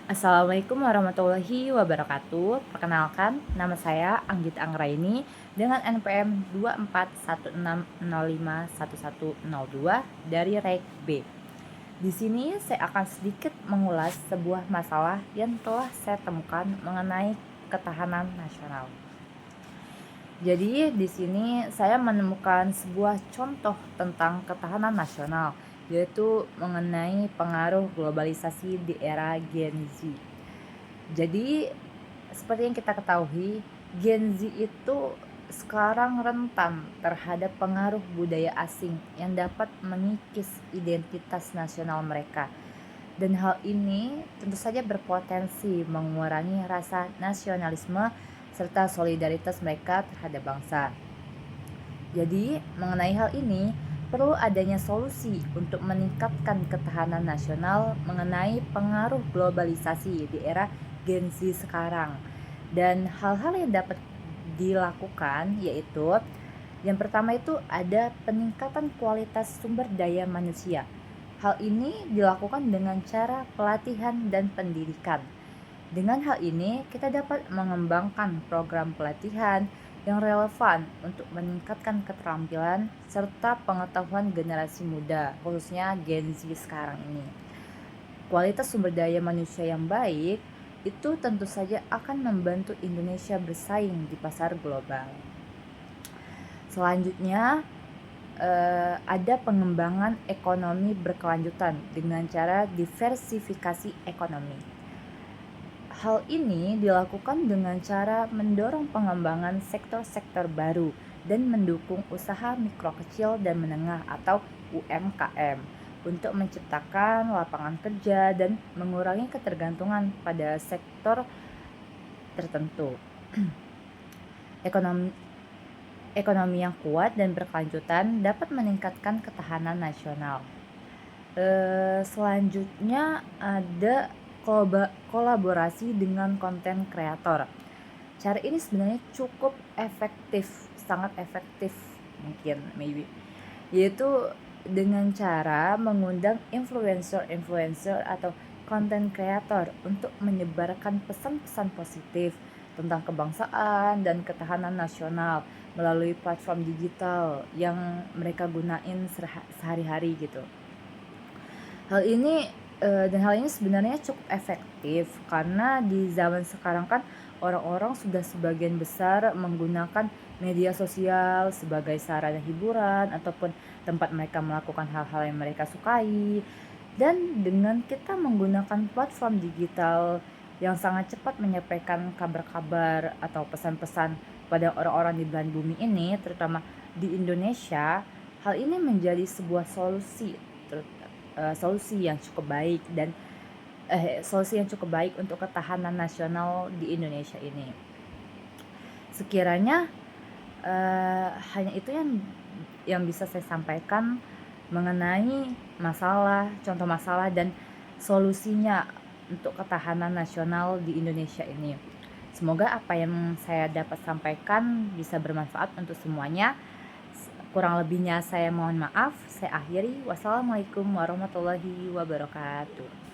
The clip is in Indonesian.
Assalamualaikum warahmatullahi wabarakatuh. Perkenalkan, nama saya Anggita Anggraini dengan NPM 24160511102 dari REK B. Di sini saya akan sedikit mengulas sebuah masalah yang telah saya temukan mengenai ketahanan nasional. Jadi di sini saya menemukan sebuah contoh tentang ketahanan nasional, yaitu mengenai pengaruh globalisasi di era Gen Z. Jadi seperti yang kita ketahui, Gen Z itu sekarang rentan terhadap pengaruh budaya asing yang dapat mengikis identitas nasional mereka. Dan hal ini tentu saja berpotensi mengurangi rasa nasionalisme serta solidaritas mereka terhadap bangsa. Jadi, mengenai hal ini, perlu adanya solusi untuk meningkatkan ketahanan nasional mengenai pengaruh globalisasi di era Gen Z sekarang. Dan hal-hal yang dapat dilakukan yaitu yang pertama itu ada peningkatan kualitas sumber daya manusia. Hal ini dilakukan dengan cara pelatihan dan pendidikan. Dengan hal ini, kita dapat mengembangkan program pelatihan yang relevan untuk meningkatkan keterampilan serta pengetahuan generasi muda, khususnya Gen Z sekarang ini. Kualitas sumber daya manusia yang baik itu tentu saja akan membantu Indonesia bersaing di pasar global. Selanjutnya, ada pengembangan ekonomi berkelanjutan dengan cara diversifikasi ekonomi. Hal ini dilakukan dengan cara mendorong pengembangan sektor-sektor baru dan mendukung usaha mikro kecil dan menengah atau UMKM untuk menciptakan lapangan kerja dan mengurangi ketergantungan pada sektor tertentu. Ekonomi yang kuat dan berkelanjutan dapat meningkatkan ketahanan nasional. Selanjutnya ada kolaborasi dengan konten kreator. Cara ini sebenarnya cukup efektif, sangat efektif mungkin maybe, yaitu dengan cara mengundang influencer atau konten kreator untuk menyebarkan pesan-pesan positif tentang kebangsaan dan ketahanan nasional melalui platform digital yang mereka gunain sehari-hari gitu. Hal ini sebenarnya cukup efektif karena di zaman sekarang kan orang-orang sudah sebagian besar menggunakan media sosial sebagai sarana hiburan ataupun tempat mereka melakukan hal-hal yang mereka sukai. Dan dengan kita menggunakan platform digital yang sangat cepat menyampaikan kabar-kabar atau pesan-pesan pada orang-orang di belahan bumi ini, terutama di Indonesia, hal ini menjadi sebuah solusi yang cukup baik dan solusi yang cukup baik untuk ketahanan nasional di Indonesia ini. Sekiranya hanya itu yang bisa saya sampaikan mengenai contoh masalah dan solusinya untuk ketahanan nasional di Indonesia ini. Semoga apa yang saya dapat sampaikan bisa bermanfaat untuk semuanya. Kurang lebihnya saya mohon maaf. Saya akhiri. Wassalamualaikum warahmatullahi wabarakatuh.